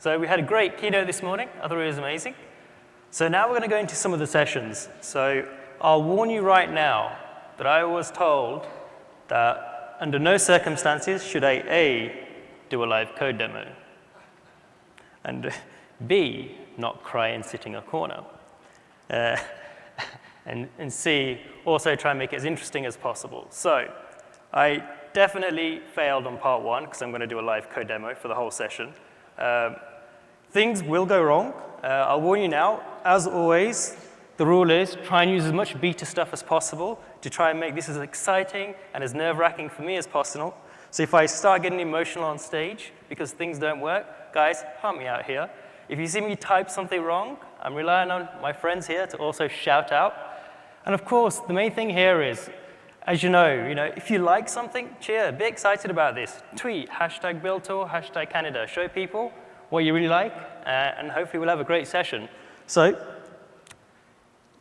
So we had a great keynote this morning. I thought it was amazing. So now we're going to go into some of the sessions. So I'll warn you right now that I was told that under no circumstances should I A, do a live code demo, and B, not cry and sit in a corner, and C, also try and make it as interesting as possible. So I definitely failed on part one because I'm going to do a live code demo for the whole session. Things will go wrong. I'll warn you now. As always, the rule is try and use as much beta stuff as possible to try and make this as exciting and as nerve-wracking for me as possible. So if I start getting emotional on stage because things don't work, guys, help me out here. If you see me type something wrong, I'm relying on my friends here to also shout out. And of course, the main thing here is, as you know, if you like something, cheer, be excited about this. Tweet, #BuildTour, #Canada. Show people what you really like, and hopefully we'll have a great session. So,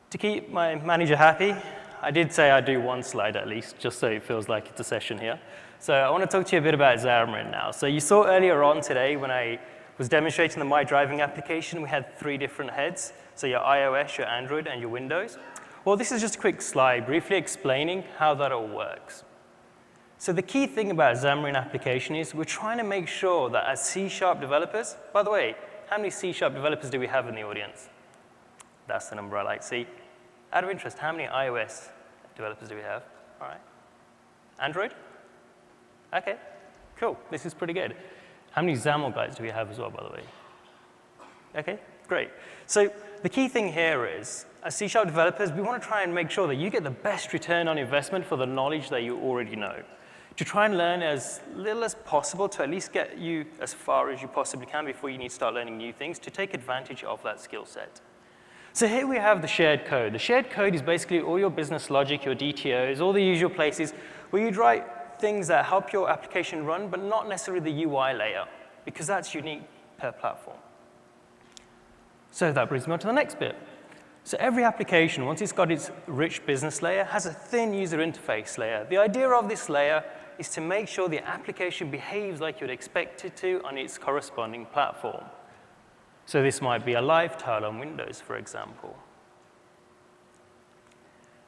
to keep my manager happy, I did say I'd do one slide at least, just so it feels like it's a session here. So I want to talk to you a bit about Xamarin now. So you saw earlier on today when I was demonstrating the My Driving application, we had 3 different heads. So your iOS, your Android, and your Windows. Well, this is just a quick slide briefly explaining how that all works. So the key thing about Xamarin application is we're trying to make sure that as C# developers, by the way, how many C# developers do we have in the audience? That's the number I like to see. Out of interest, how many iOS developers do we have? All right. Android? OK, cool. This is pretty good. How many XAML guys do we have as well, by the way? OK, great. So the key thing here is, as C# developers, we want to try and make sure that you get the best return on investment for the knowledge that you already know. To try and learn as little as possible to at least get you as far as you possibly can before you need to start learning new things to take advantage of that skill set. So here we have the shared code. The shared code is basically all your business logic, your DTOs, all the usual places where you'd write things that help your application run, but not necessarily the UI layer, because that's unique per platform. So that brings me on to the next bit. So every application, once it's got its rich business layer, has a thin user interface layer. The idea of this layer is to make sure the application behaves like you'd expect it to on its corresponding platform. So this might be a live tile on Windows, for example.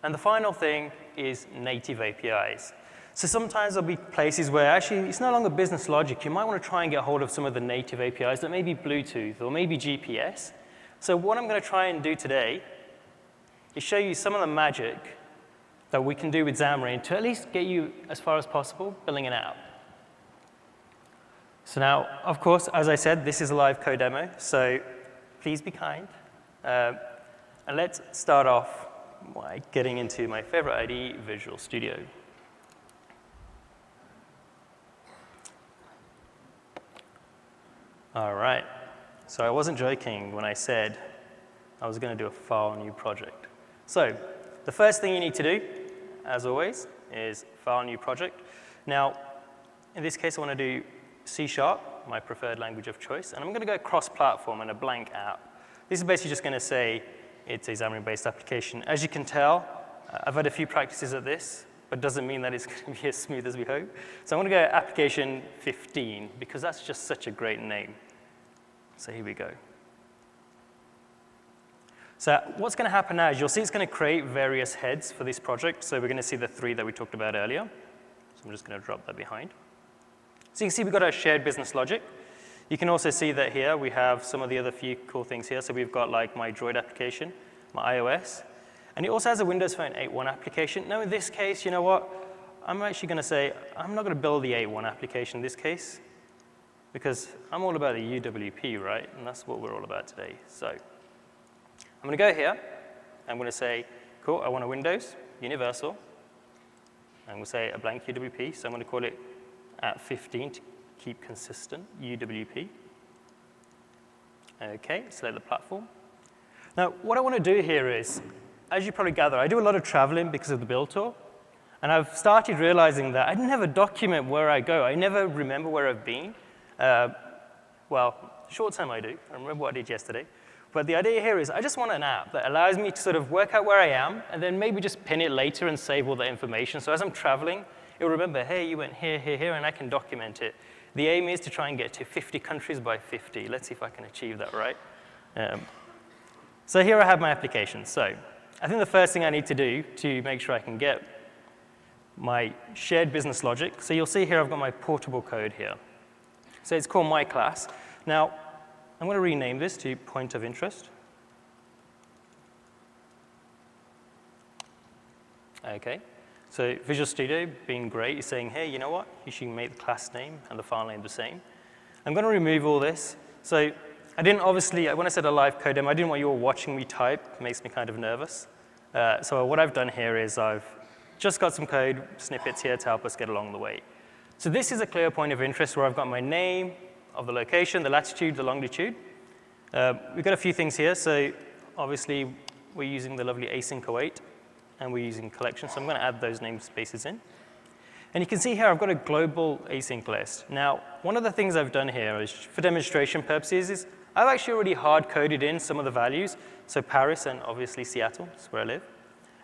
And the final thing is native APIs. So sometimes there'll be places where actually it's no longer business logic. You might want to try and get hold of some of the native APIs that may be Bluetooth or maybe GPS. So what I'm going to try and do today is show you some of the magic that we can do with Xamarin to at least get you as far as possible building an app. So now, of course, as I said, this is a live code demo, so please be kind. And let's start off by getting into my favorite IDE, Visual Studio. All right. So I wasn't joking when I said I was going to do a file new project. So the first thing you need to do, as always, is file new project. Now, in this case, I want to do C#, my preferred language of choice, and I'm going to go cross-platform and a blank app. This is basically just going to say it's a Xamarin-based application. As you can tell, I've had a few practices at this, but doesn't mean that it's going to be as smooth as we hope. So I'm going to go application 15, because that's just such a great name. So here we go. So what's going to happen now is you'll see it's going to create various heads for this project. So we're going to see the 3 that we talked about earlier. So I'm just going to drop that behind. So you can see we've got our shared business logic. You can also see that here we have some of the other few cool things here. So we've got like my Droid application, my iOS. And it also has a Windows Phone 8.1 application. Now in this case, you know what? I'm actually going to say I'm not going to build the 8.1 application in this case, because I'm all about the UWP, right? And that's what we're all about today. So I'm going to go here. I'm going to say, cool, I want a Windows, universal. I'm going to say a blank UWP. So I'm going to call it at 15 to keep consistent, UWP. OK, select the platform. Now, what I want to do here is, as you probably gather, I do a lot of traveling because of the build tour. And I've started realizing that I never document where I go. I never remember where I've been. Well, short term I do. I remember what I did yesterday. But the idea here is I just want an app that allows me to sort of work out where I am and then maybe just pin it later and save all the information. So as I'm traveling, it'll remember, hey, you went here, here, here, and I can document it. The aim is to try and get to 50 countries by 50. Let's see if I can achieve that, right? So here I have my application. So I think the first thing I need to do to make sure I can get my shared business logic, so you'll see here I've got my portable code here. So it's called my class. Now, I'm going to rename this to point of interest. Okay. So Visual Studio, being great, is saying, hey, you know what? You should make the class name and the file name the same. I'm going to remove all this. So I didn't obviously, when I said a live code demo, I didn't want you all watching me type. It makes me kind of nervous. So what I've done here is I've just got some code snippets here to help us get along the way. So this is a clear point of interest where I've got my name of the location, the latitude, the longitude. We've got a few things here. So obviously, we're using the lovely async await, and we're using collection. So I'm going to add those namespaces in. And you can see here I've got a global async list. Now, one of the things I've done here is, for demonstration purposes, is I've actually already hard-coded in some of the values. So Paris and obviously Seattle, that's where I live.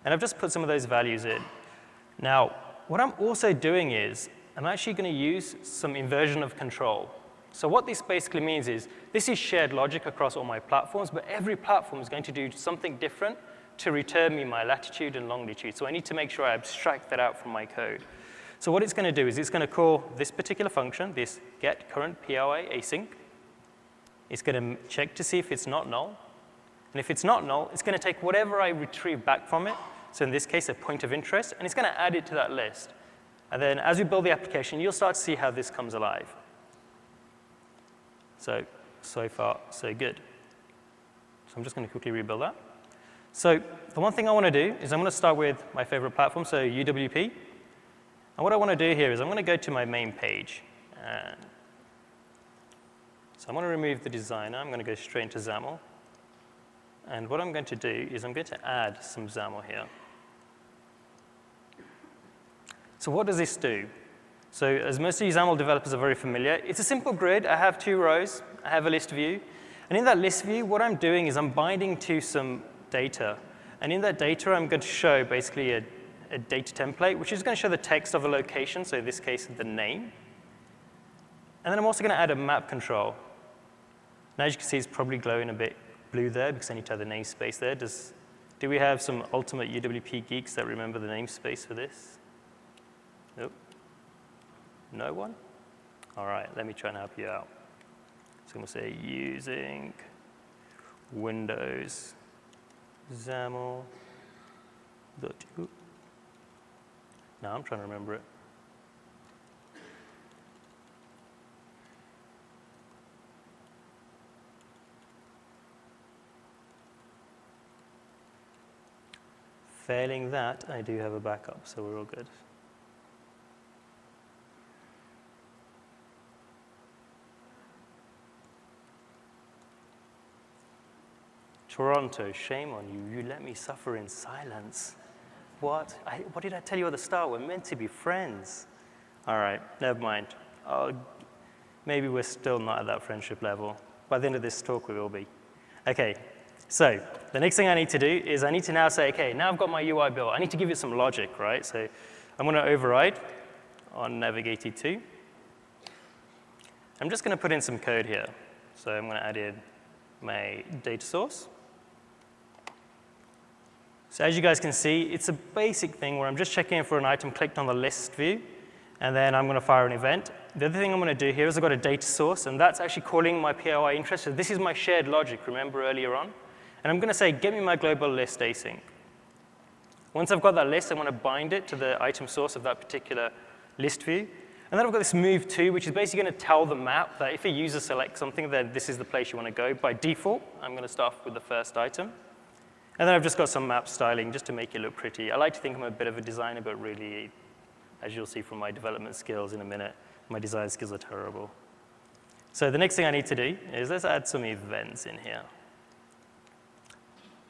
And I've just put some of those values in. Now, what I'm also doing is I'm actually going to use some inversion of control. So what this basically means is this is shared logic across all my platforms, but every platform is going to do something different to return me my latitude and longitude. So I need to make sure I abstract that out from my code. So what it's going to do is it's going to call this particular function, this get current POI async. It's going to check to see if it's not null. And if it's not null, it's going to take whatever I retrieve back from it, so in this case, a point of interest, and it's going to add it to that list. And then as we build the application, you'll start to see how this comes alive. So far, so good. So I'm just going to quickly rebuild that. So the one thing I want to do is I'm going to start with my favorite platform, so UWP. And what I want to do here is I'm going to go to my main page. And so I'm going to remove the designer. I'm going to go straight into XAML. And what I'm going to do is I'm going to add some XAML here. So what does this do? So as most of you XAML developers are very familiar, it's a simple grid. I have 2 rows. I have a list view. And in that list view, what I'm doing is I'm binding to some data. And in that data, I'm going to show basically a data template, which is going to show the text of a location, so in this case, the name. And then I'm also going to add a map control. Now, as you can see, it's probably glowing a bit blue there because I need to have the namespace there. Do we have some ultimate UWP geeks that remember the namespace for this? Nope. No one? All right, let me try and help you out. So I'm going to say using Windows XAML. Now I'm trying to remember it. Failing that, I do have a backup, so we're all good. Toronto, shame on you. You let me suffer in silence. What? What did I tell you at the start? We're meant to be friends. All right, never mind. Maybe we're still not at that friendship level. By the end of this talk, we will be. OK, so the next thing I need to do is I need to now say, OK, now I've got my UI built. I need to give it some logic, right? So I'm going to override on navigated to. I'm just going to put in some code here. So I'm going to add in my data source. So as you guys can see, it's a basic thing where I'm just checking for an item clicked on the list view, and then I'm going to fire an event. The other thing I'm going to do here is I've got a data source, and that's actually calling my POI interest. So this is my shared logic, remember earlier on? And I'm going to say, get me my global list async. Once I've got that list, I want to bind it to the item source of that particular list view. And then I've got this move to, which is basically going to tell the map that if a user selects something, then this is the place you want to go. By default, I'm going to start with the first item. And then I've just got some map styling just to make it look pretty. I like to think I'm a bit of a designer, but really, as you'll see from my development skills in a minute, my design skills are terrible. So the next thing I need to do is let's add some events in here.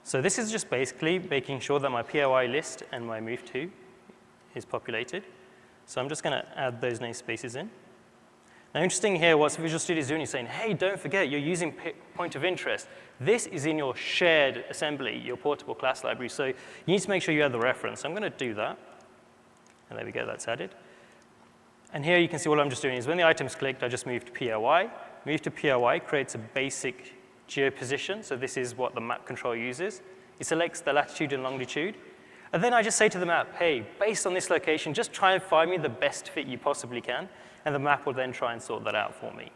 So this is just basically making sure that my POI list and my move to is populated. So I'm just going to add those namespaces in. Now, interesting here, what Visual Studio is doing is saying, hey, don't forget, you're using point of interest. This is in your shared assembly, your portable class library. So you need to make sure you add the reference. So I'm going to do that. And there we go, that's added. And here you can see all I'm just doing is when the item's clicked, I just move to POI. Move to POI creates a basic geoposition. So this is what the map control uses. It selects the latitude and longitude. And then I just say to the map, hey, based on this location, just try and find me the best fit you possibly can. And the map will then try and sort that out for me.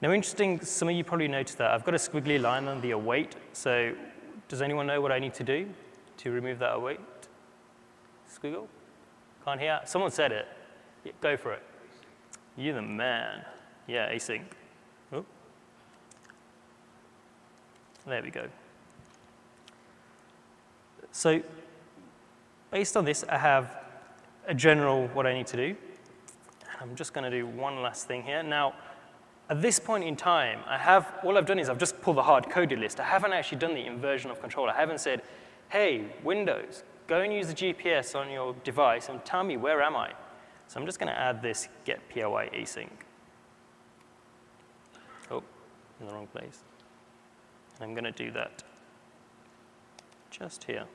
Now, interesting, some of you probably noticed that I've got a squiggly line on the await. So does anyone know what I need to do to remove that await squiggle? Can't hear? Someone said it. Yeah, go for it. You're the man. Yeah, async. Oh. There we go. So based on this, I have a general what I need to do. I'm just going to do one last thing here. Now, at this point in time, all I've done is I've just pulled the hard-coded list. I haven't actually done the inversion of control. I haven't said, hey, Windows, go and use the GPS on your device and tell me where am I. So I'm just going to add this get POI async. Oh, in the wrong place. And I'm going to do that just here.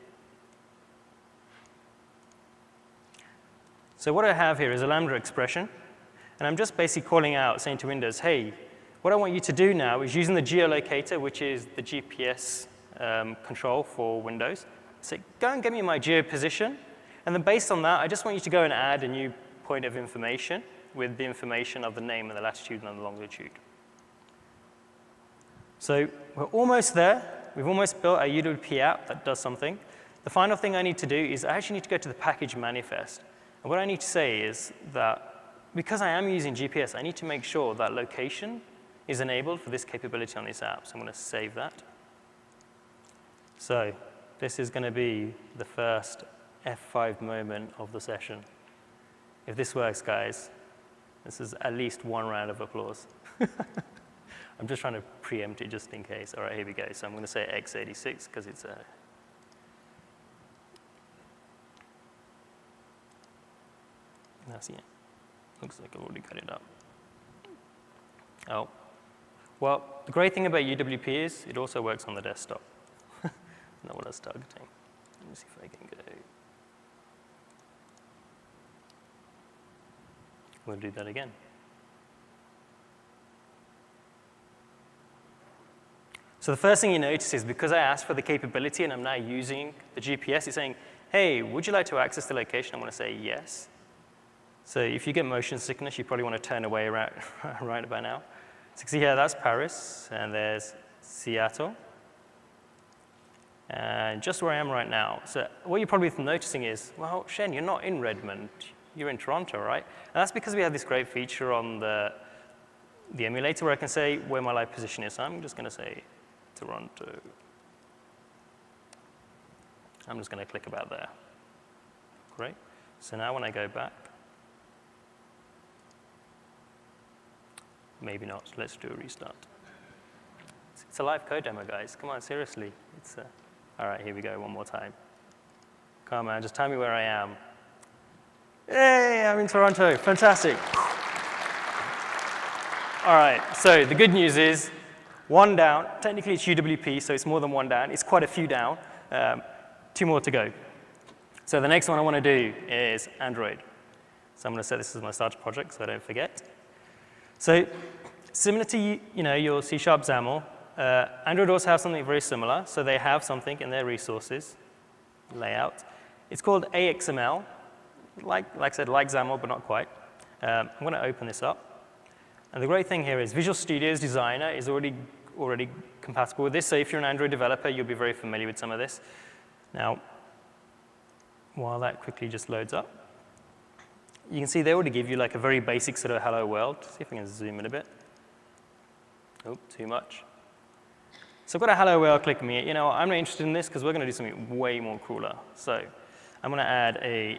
So what I have here is a Lambda expression. And I'm just basically calling out, saying to Windows, hey, what I want you to do now is using the geolocator, which is the GPS control for Windows. So go and get me my geoposition. And then based on that, I just want you to go and add a new point of information with the information of the name and the latitude and the longitude. So we're almost there. We've almost built a UWP app that does something. The final thing I need to do is I actually need to go to the package manifest. And what I need to say is that because I am using GPS, I need to make sure that location is enabled for this capability on this app. So I'm going to save that. So this is going to be the first F5 moment of the session. If this works, guys, this is at least one round of applause. I'm just trying to preempt it just in case. All right, here we go. So I'm going to say x86 because it's a that's it. Looks like I've already got it up. Oh, well, the great thing about UWP is it also works on the desktop. Not what I was targeting. Let me see if I can go. We'll do that again. So the first thing you notice is because I asked for the capability and I'm now using the GPS, it's saying, hey, would you like to access the location? I'm going to say yes. So if you get motion sickness, you probably want to turn away right about now. So you can see here, that's Paris, and there's Seattle. And just where I am right now. So what you're probably noticing is, well, Shen, you're not in Redmond. You're in Toronto, right? And that's because we have this great feature on the emulator where I can say where my live position is. So I'm just going to say Toronto. I'm just going to click about there. Great. So now when I go back, maybe not. Let's do a restart. It's a live code demo, guys. Come on, seriously. All right, here we go, one more time. Come on, just tell me where I am. Hey, I'm in Toronto. Fantastic. All right, so the good news is one down. Technically, it's UWP, so it's more than one down. It's quite a few down. 2 more to go. So the next one I want to do is Android. So I'm going to set this as my starter project so I don't forget. So similar to your C# XAML, Android also have something very similar. So they have something in their resources layout. It's called AXML, like I said, like XAML, but not quite. I'm going to open this up. And the great thing here is Visual Studio's Designer is already compatible with this. So if you're an Android developer, you'll be very familiar with some of this. Now, while that quickly just loads up, you can see they already give you like a very basic sort of hello world. See if I can zoom in a bit. Oh, too much. So I've got a hello world, click me. I'm not interested in this because we're going to do something way more cooler. So I'm going to add a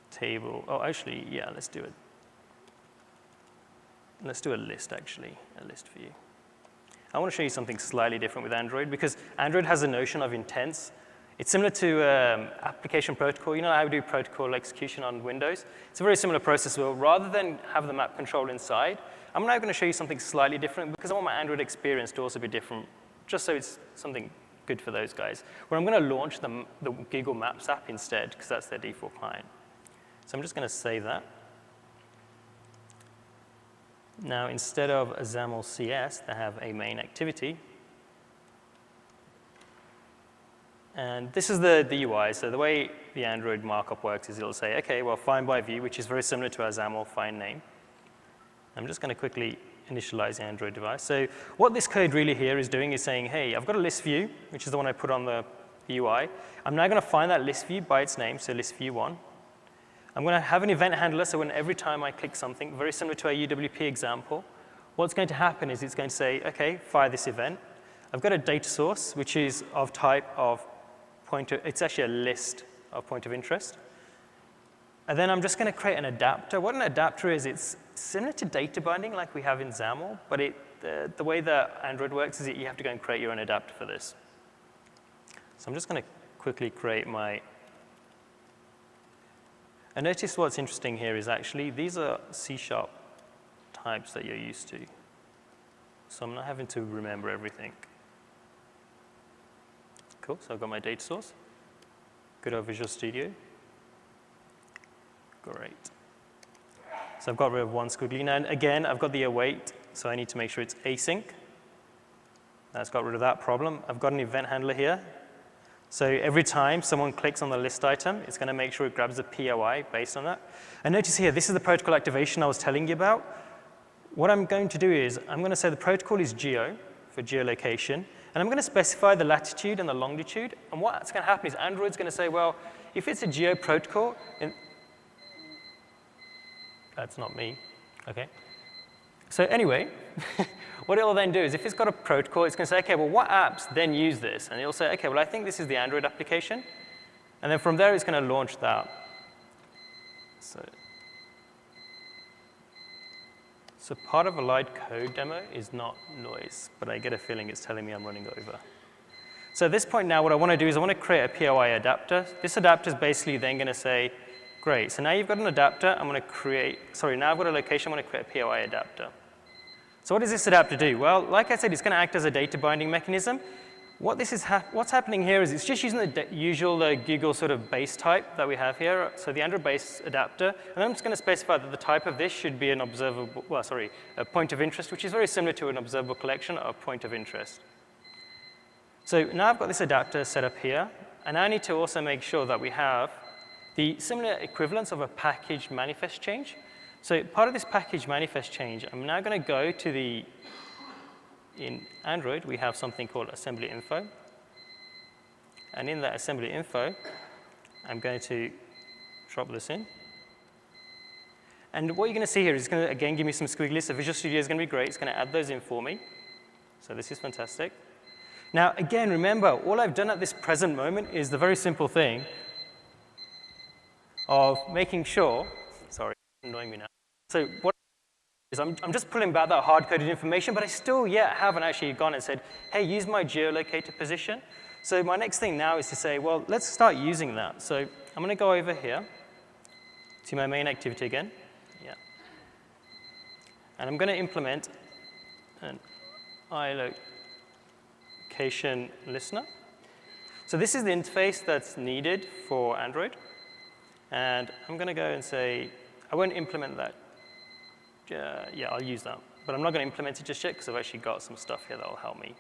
table. Oh, actually, yeah, let's do it. Let's do a list, actually, a list for you. I want to show you something slightly different with Android because Android has a notion of intents. It's similar to application protocol. You know how we do protocol execution on Windows? It's a very similar process. Well, rather than have the map control inside, I'm now going to show you something slightly different because I want my Android experience to also be different, just so it's something good for those guys. Where I'm going to launch the Google Maps app instead because that's their default client. So I'm just going to save that. Now, instead of a XAML CS, they have a main activity. And this is the UI. So the way the Android markup works is it'll say, OK, well, find by view, which is very similar to our XAML find name. I'm just going to quickly initialize the Android device. So what this code really here is doing is saying, hey, I've got a list view, which is the one I put on the UI. I'm now going to find that list view by its name, so list view 1. I'm going to have an event handler, so when every time I click something, very similar to our UWP example, what's going to happen is it's going to say, OK, fire this event. I've got a data source, which is of type of pointer. It's actually a list of point of interest. And then I'm just going to create an adapter. What an adapter is, it's similar to data binding like we have in XAML, but the way that Android works is that you have to go and create your own adapter for this. So I'm just going to quickly create my. And notice what's interesting here is actually these are C# types that you're used to. So I'm not having to remember everything. Cool, so I've got my data source. Good old Visual Studio. Great. So I've got rid of one squiggly. Now, again, I've got the await, so I need to make sure it's async. That's got rid of that problem. I've got an event handler here. So every time someone clicks on the list item, it's going to make sure it grabs a POI based on that. And notice here, this is the protocol activation I was telling you about. What I'm going to do is I'm going to say the protocol is geo for geolocation, and I'm going to specify the latitude and the longitude. And what's going to happen is Android's going to say, well, if it's a geo protocol, that's not me. OK. So anyway, what it'll then do is if it's got a protocol, it's going to say, OK, well, what apps then use this? And it'll say, OK, well, I think this is the Android application. And then from there, it's going to launch that. So part of a live code demo is not noise, but I get a feeling it's telling me I'm running over. So at this point now, what I want to do is I want to create a POI adapter. This adapter is basically then going to say, great, so now you've got an adapter. I'm going to create, sorry, now I've got a location. I'm going to create a POI adapter. So what does this adapter do? Well, like I said, it's going to act as a data binding mechanism. What's happening here is it's just using the usual Google sort of base type that we have here, so the Android base adapter. And I'm just going to specify that the type of this should be an observable, well, sorry, a point of interest, which is very similar to an observable collection of point of interest. So now I've got this adapter set up here, and I need to also make sure that we have the similar equivalence of a package manifest change. So part of this package manifest change, I'm now going to go to the, in Android, we have something called assembly info. And in that assembly info, I'm going to drop this in. And what you're going to see here is it's going to, again, give me some squigglies. So Visual Studio is going to be great. It's going to add those in for me. So this is fantastic. Now, again, remember, all I've done at this present moment is the very simple thing of making sure, sorry, annoying me now. So what is I'm just pulling back that hard-coded information, but I still yet haven't actually gone and said, hey, use my geolocator position. So my next thing now is to say, well, let's start using that. So I'm going to go over here to my main activity again. Yeah. And I'm going to implement an iLocation listener. So this is the interface that's needed for Android. And I'm going to go and say, I won't implement that. Yeah, I'll use that. But I'm not going to implement it just yet because I've actually got some stuff here that will help me.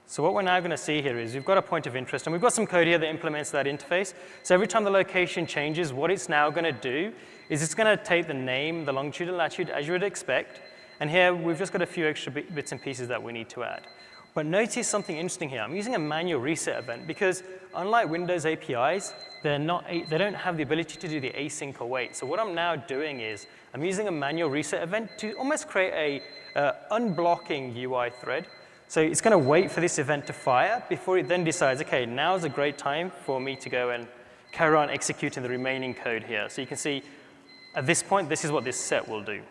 So what we're now going to see here is we've got a point of interest, and we've got some code here that implements that interface. So every time the location changes, what it's now going to do is it's going to take the name, the longitude and latitude, as you would expect. And here, we've just got a few extra bits and pieces that we need to add. But notice something interesting here. I'm using a manual reset event because unlike Windows APIs, they don't have the ability to do the async await. So what I'm now doing is I'm using a manual reset event to almost create a unblocking UI thread. So it's going to wait for this event to fire before it then decides, OK, now's a great time for me to go and carry on executing the remaining code here. So you can see at this point, this is what this set will do.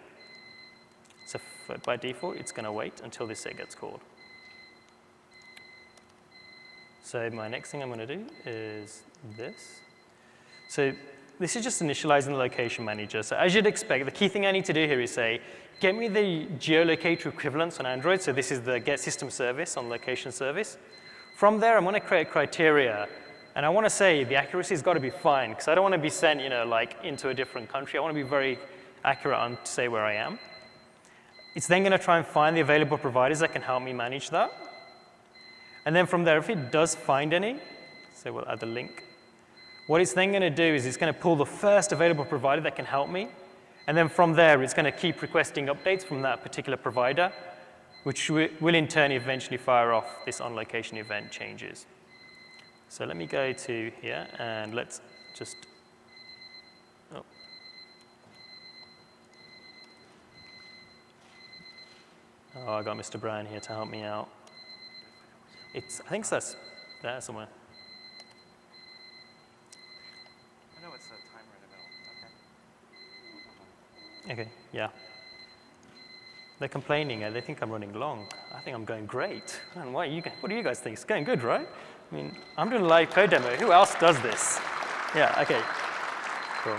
So by default, it's going to wait until this set gets called. So my next thing I'm going to do is this. So this is just initializing the location manager. So as you'd expect, the key thing I need to do here is say, get me the geolocator equivalence on Android. So this is the get system service on location service. From there, I'm going to create criteria. And I want to say the accuracy has got to be fine, because I don't want to be sent, like, into a different country. I want to be very accurate on to say where I am. It's then going to try and find the available providers that can help me manage that. And then from there, if it does find any, so we'll add the link, what it's then going to do is it's going to pull the first available provider that can help me. And then from there, it's going to keep requesting updates from that particular provider, which will in turn eventually fire off this on-location event changes. So let me go to here, and let's just, oh. Oh, I got Mr. Brown here to help me out. I think that's there somewhere. I know it's a timer in the middle. Okay, yeah. They're complaining, they think I'm running long. I think I'm going great. Man, what do you guys think? It's going good, right? I mean, I'm doing a live code demo. Who else does this? Yeah, okay. Cool.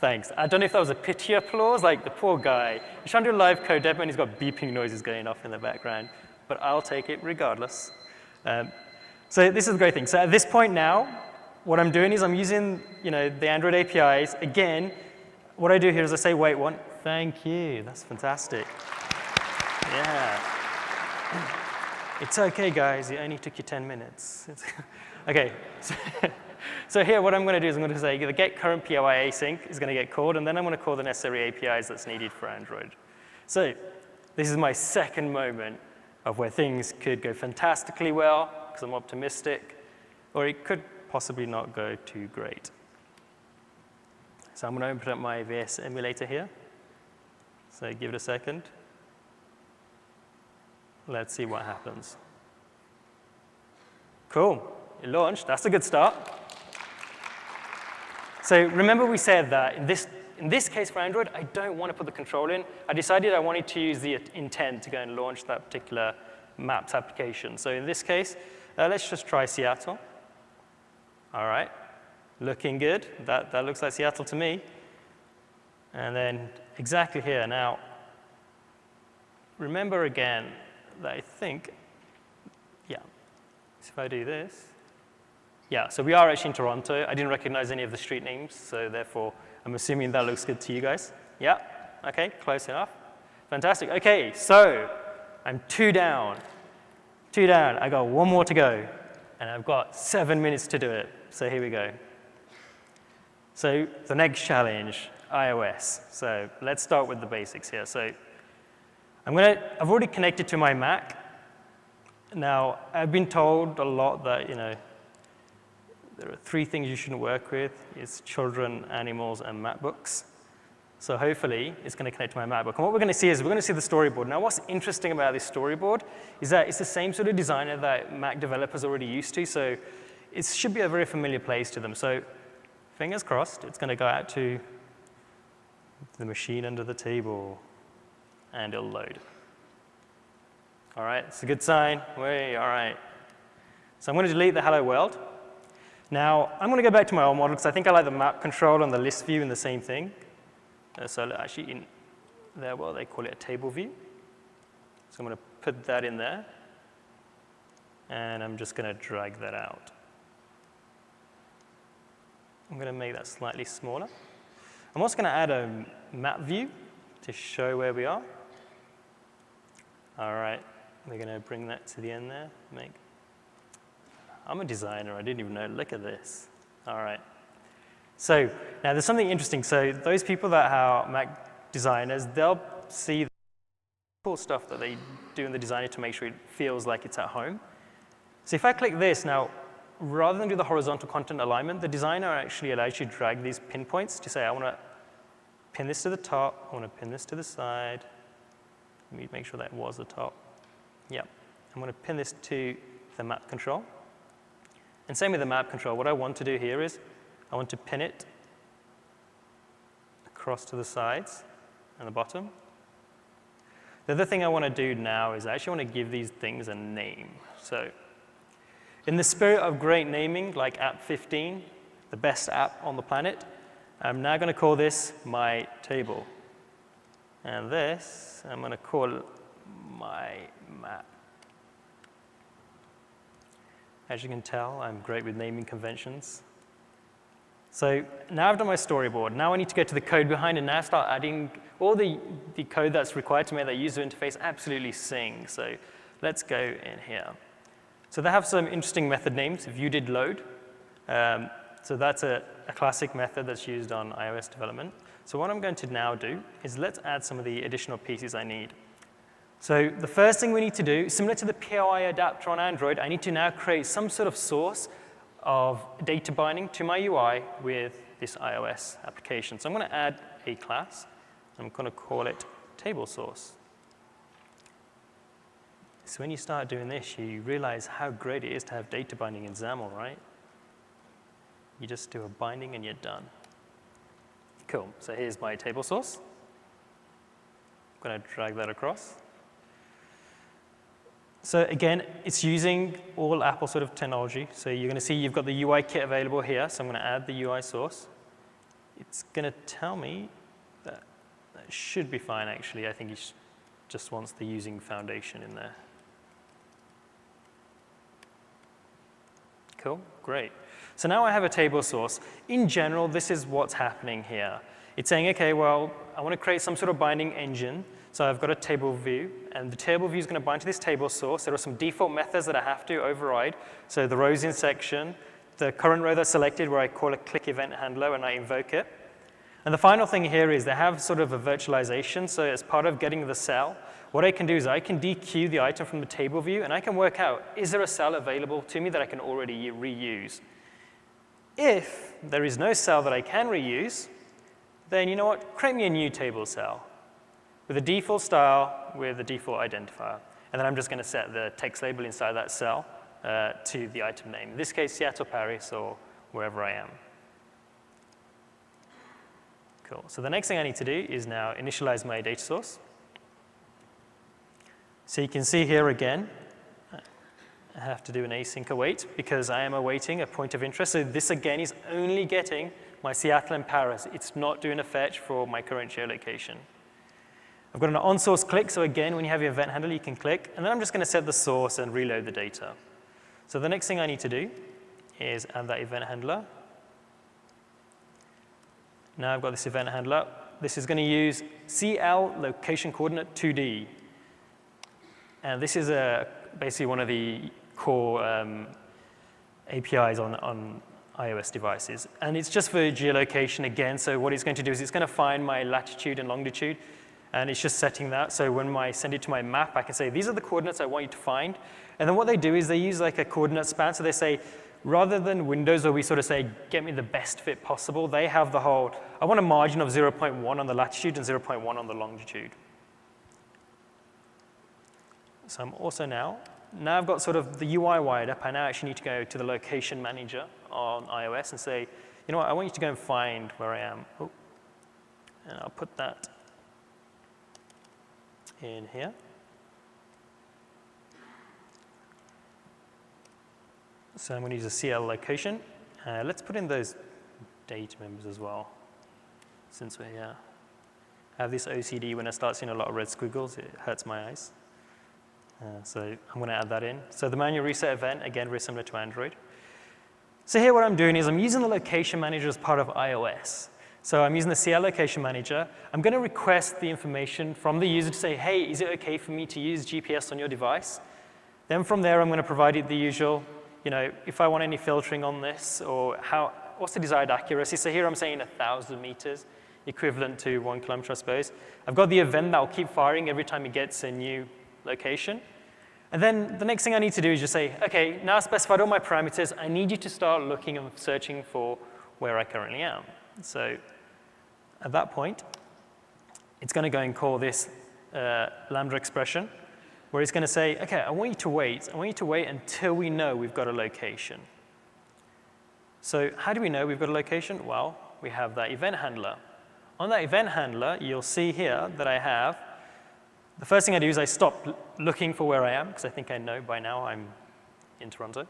Thanks. I don't know if that was a pity applause, like the poor guy. He's trying to do a live code demo and he's got beeping noises going off in the background, but I'll take it regardless. So this is a great thing. So at this point now, what I'm doing is I'm using the Android APIs. Again, what I do here is I say, wait one. Thank you. That's fantastic. Yeah. It's OK, guys. It only took you 10 minutes. OK. So here, what I'm going to do is I'm going to say the get current POI async is going to get called, and then I'm going to call the necessary APIs that's needed for Android. So this is my second moment of where things could go fantastically well, because I'm optimistic, or it could possibly not go too great. So I'm going to open up my VS emulator here. So give it a second. Let's see what happens. Cool. It launched. That's a good start. So remember we said that in this case for Android, I don't want to put the control in. I decided I wanted to use the intent to go and launch that particular Maps application. So in this case, let's just try Seattle. All right. Looking good. That looks like Seattle to me. And then exactly here. Now, remember again that I think, yeah, so if I do this, yeah, so we are actually in Toronto. I didn't recognize any of the street names, so therefore I'm assuming that looks good to you guys. Yeah, OK, close enough. Fantastic. OK, so I'm 2 down. 2 down. I got 1 more to go, and I've got 7 minutes to do it. So here we go. So the next challenge, iOS. So let's start with the basics here. So I've already connected to my Mac. Now, I've been told a lot that, there are 3 things you shouldn't work with. It's children, animals, and MacBooks. So hopefully, it's going to connect to my MacBook. And what we're going to see is we're going to see the storyboard. Now, what's interesting about this storyboard is that it's the same sort of designer that Mac developers are already used to. So it should be a very familiar place to them. So fingers crossed, it's going to go out to the machine under the table, and it'll load. All right, it's a good sign. All right. So I'm going to delete the hello world. Now, I'm going to go back to my old model, because I think I like the map control and the list view in the same thing. So actually, in there, well, they call it a table view. So I'm going to put that in there. And I'm just going to drag that out. I'm going to make that slightly smaller. I'm also going to add a map view to show where we are. All right, we're going to bring that to the end there. I'm a designer. I didn't even know. Look at this. All right. So now there's something interesting. So those people that are Mac designers, they'll see the cool stuff that they do in the designer to make sure it feels like it's at home. So if I click this now, rather than do the horizontal content alignment, the designer actually allows you to drag these pinpoints to say, I want to pin this to the top. I want to pin this to the side. Let me make sure that was the top. Yeah. I'm going to pin this to the map control. And same with the map control. What I want to do here is I want to pin it across to the sides and the bottom. The other thing I want to do now is I actually want to give these things a name. So in the spirit of great naming, like app 15, the best app on the planet, I'm now going to call this my table. And this, I'm going to call my map. As you can tell, I'm great with naming conventions. So now I've done my storyboard. Now I need to go to the code behind and now start adding all the code that's required to make that user interface absolutely sing. So let's go in here. So they have some interesting method names, viewDidLoad. So that's a classic method that's used on iOS development. So what I'm going to now do is let's add some of the additional pieces I need. So the first thing we need to do, similar to the POI adapter on Android, I need to now create some sort of source of data binding to my UI with this iOS application. So I'm going to add a class. I'm going to call it table source. So when you start doing this, you realize how great it is to have data binding in XAML, right? You just do a binding and you're done. Cool. So here's my table source. I'm going to drag that across. So again, it's using all Apple sort of technology. So you're going to see you've got the UI kit available here. So I'm going to add the UI source. It's going to tell me that should be fine, actually. I think it just wants the using foundation in there. Cool, great. So now I have a table source. In general, this is what's happening here. It's saying, OK, well, I want to create some sort of binding engine. So I've got a table view, and the table view is going to bind to this table source. There are some default methods that I have to override. So the rows in section, the current row that's selected where I call a click event handler and I invoke it. And the final thing here is they have sort of a virtualization. So as part of getting the cell, what I can do is I can dequeue the item from the table view, and I can work out, is there a cell available to me that I can already reuse? If there is no cell that I can reuse, then you know what? Create me a new table cell with a default style, with a default identifier. And then I'm just going to set the text label inside that cell to the item name. In this case, Seattle, Paris, or wherever I am. Cool. So the next thing I need to do is now initialize my data source. So you can see here again, I have to do an async await because I am awaiting a point of interest. So this again is only getting my Seattle and Paris. It's not doing a fetch for my current geolocation. I've got an on-source click. So again, when you have your event handler, you can click. And then I'm just going to set the source and reload the data. So the next thing I need to do is add that event handler. Now I've got this event handler. This is going to use CL location coordinate 2D. And this is basically one of the core APIs on iOS devices. And it's just for geolocation again. So what it's going to do is it's going to find my latitude and longitude. And it's just setting that. So when I send it to my map, I can say, these are the coordinates I want you to find. And then what they do is they use like a coordinate span. So they say, rather than Windows where we sort of say, get me the best fit possible, they have the whole, I want a margin of 0.1 on the latitude and 0.1 on the longitude. So I'm also now I've got sort of the UI wired up, I now actually need to go to the location manager on iOS and say, you know what, I want you to go and find where I am. Oh, and I'll put that in here. So I'm going to use a CL location. Let's put in those data members as well, since we have this OCD. When I start seeing a lot of red squiggles, it hurts my eyes. So I'm going to add that in. So the manual reset event, again, very similar to Android. So here what I'm doing is I'm using the location manager as part of iOS. So I'm using the CL location manager. I'm going to request the information from the user to say, hey, is it OK for me to use GPS on your device? Then from there, I'm going to provide it the usual, you know, if I want any filtering on this, or what's the desired accuracy. So here I'm saying 1,000 meters, equivalent to 1 kilometer, I suppose. I've got the event that will keep firing every time it gets a new location. And then the next thing I need to do is just say, OK, now I've specified all my parameters. I need you to start looking and searching for where I currently am. So at that point, it's going to go and call this Lambda expression, where it's going to say, OK, I want you to wait. I want you to wait until we know we've got a location. So how do we know we've got a location? Well, we have that event handler. On that event handler, you'll see here that I have, the first thing I do is I stop looking for where I am, because I think I know by now I'm in Toronto.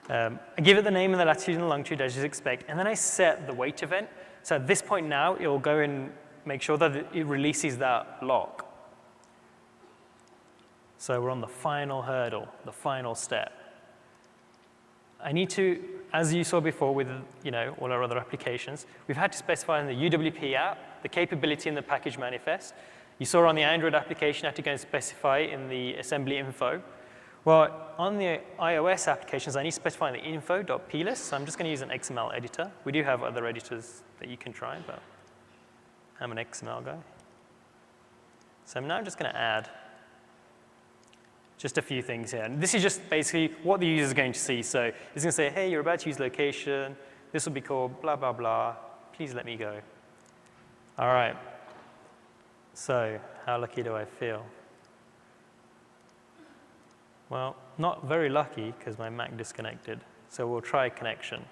I give it the name and the latitude and the longitude, as you'd expect, and then I set the wait event. So at this point now, it will go and make sure that it releases that lock. So we're on the final hurdle, the final step. I need to as you saw before with all our other applications, we've had to specify in the UWP app the capability in the package manifest. You saw on the Android application, I had to go and specify in the assembly info. Well, on the iOS applications, I need to specify in the info.plist, so I'm just going to use an XML editor. We do have other editors that you can try, but I'm an XML guy. So now I'm just going to add just a few things here. And this is just basically what the user is going to see. So it's going to say, hey, you're about to use location. This will be called blah, blah, blah. Please let me go. All right. So how lucky do I feel? Well, not very lucky because my Mac disconnected. So we'll try connection.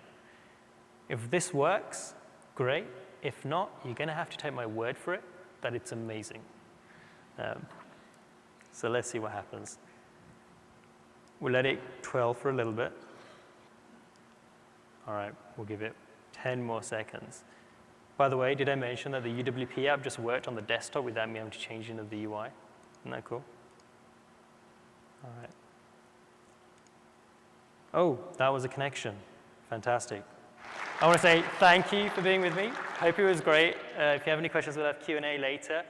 If this works, great. If not, you're going to have to take my word for it that it's amazing. So let's see what happens. We'll let it twirl for a little bit. All right, we'll give it 10 more seconds. By the way, did I mention that the UWP app just worked on the desktop without me having to change into the UI? Isn't that cool? All right. Oh, that was a connection. Fantastic. I want to say thank you for being with me. Hope it was great. If you have any questions, we'll have Q&A later.